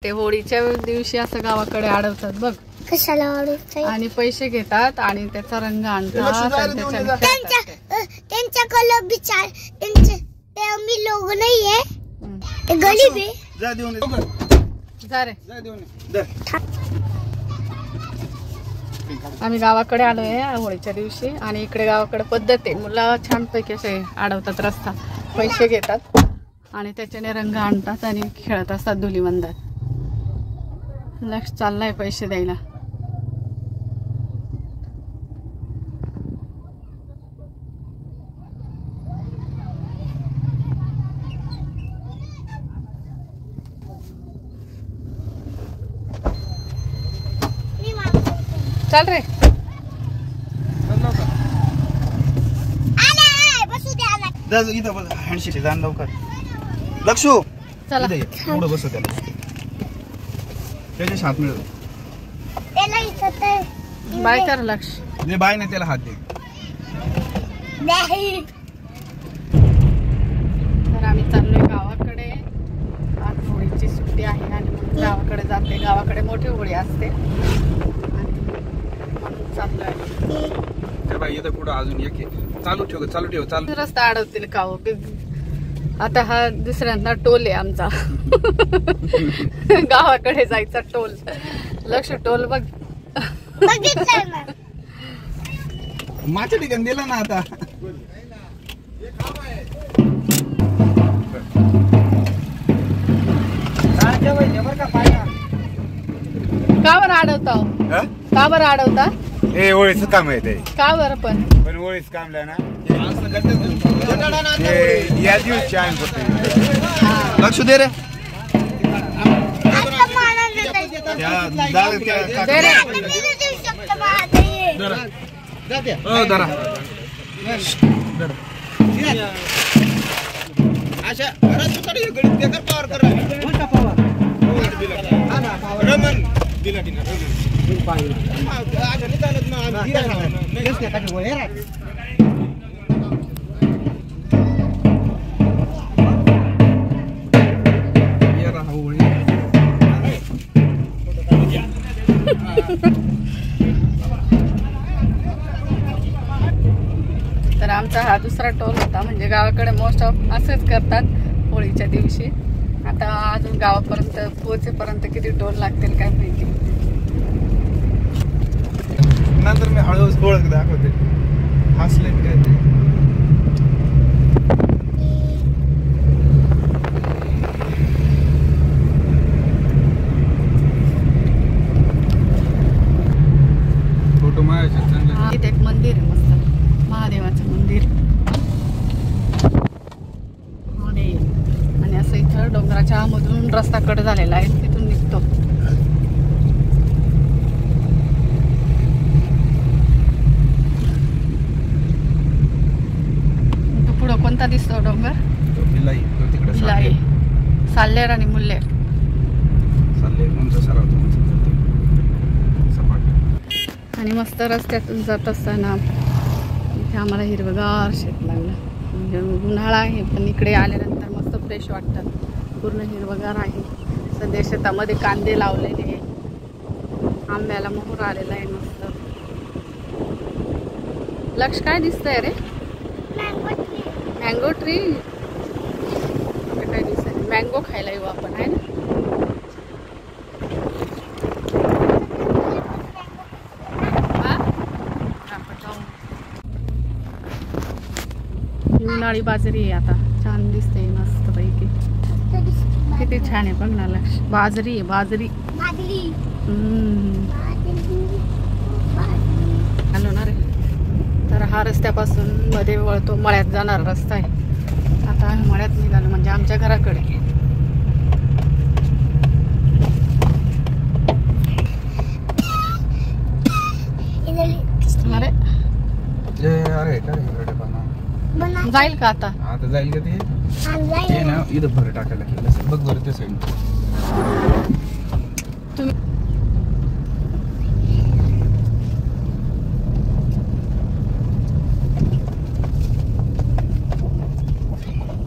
ते होळीच्या दिवशी असं गावाकडे अडवतात बघ. कशाला अडवतात? आणि पैसे घेतात आणि त्याचा रंग आणतात. त्यांच्याकडे बिचार त्यांचे ते मी लोक नाहीये, ते गरीब आहे. जा देऊन जा रे. जा देऊन दे. आम्ही गावाकडे आलोय होळीच्या दिवशी आणि इकडे गावाकडे पद्धत आहे, मुलं छानपैकी असे अडवतात रस्ता, पैसे घेतात आणि त्याच्याने रंग आणतात आणि खेळत असतात धुलीवंदन. लक्ष चाललाय पैसे द्यायला. चल रे. जा इथं बघ हँडशीट जाण लवकर. लक्षू चला पुढे बस त्याला त्याच्या हात मिळव. त्याला इथं बाय कर लक्ष. दे बाय नाही त्याला हात दे. तर आम्ही चाललोय गावाकडे. आज होळीची सुट्टी आहे आणि मग गावाकडे जाते. गावाकडे मोठी होळी असते आणि म्हणून चाललोय. बाई इथं पुढं अजून एक चालू ठेव. रस्ता अडवतील का हो? आता हा दुसऱ्यांदा टोल आहे आमचा. गावाकडे जायचा टोल. लक्ष टोल बघ. माझ्या ठिकाणी दिला ना आता. का बरं अडवता? का बरं अडवता? हे ओळीच काम आहे ते. का बरं पण ओळीच काम ना या दिवशी लक्ष दे रे. तर आमचा हा दुसरा टोल होता. म्हणजे गावाकडे मोस्ट ऑफ असंच करतात होळीच्या दिवशी. आता अजून गावापर्यंत पोहोचेपर्यंत किती टोल लागतील काय माहिती. नंतर मी हळूहळू ओळख दाखवते. हसले काय ते. फोटो माझ्या इथे एक मंदिर आहे मस्त, महादेवाचं मंदिर. आणि असं इथं डोंगराच्या मधून रस्ता कट झालेला आहे, तिथून निघतो. तो पुढं कोणता दिसतो डोंगर? भिलाई, साल्लेर आणि मुल्लेर. आणि मस्त रस्त्यातून जात असताना इथे आम्हाला हिरवगार शेत लागलं. म्हणजे उन्हाळा आहे पण इकडे आल्यानंतर मस्त फ्रेश वाटतं. पूर्ण हिरवगार आहे. सध्या शेतामध्ये कांदे लावलेले आहे. आंब्याला मोहर आलेला आहे मस्त. लक्ष काय दिसतंय रे? Mango tree. काय दिसतंय? मँगो खायला येऊ आपण आहे ना. उन्हाळी बाजरी आहे आता. छान दिसते मस्त पैकी. किती छान आहे बघ ना लक्ष. बाजरी आहे बाजरी. आलो ना रे. तर हा रस्त्यापासून मध्ये वळतो मळ्यात जाणार रस्ता आहे. आता आम्ही मळ्यात निघालो म्हणजे आमच्या घराकडे. अरे जाईल का आता? आता जाईल का ते ना. इथं भर टाकायला केलं बघ बरं त्या साईड. तुम्ही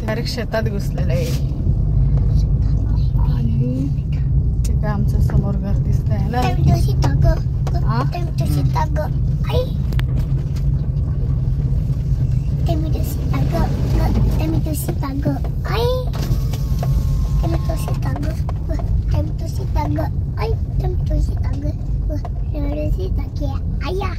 डायरेक्ट शेतात घुसलेलं आहे. आणि काय आमचं समोर घर दिसतंय ना. Tem tu si taga. हा? Tem tu si taga. Ai. Tem tu si taga. Tem tu si taga. Ai. Tem tu si taga. Tem tu si taga. Ai. Tem tu si taga. Tem tu si taga. Ayah.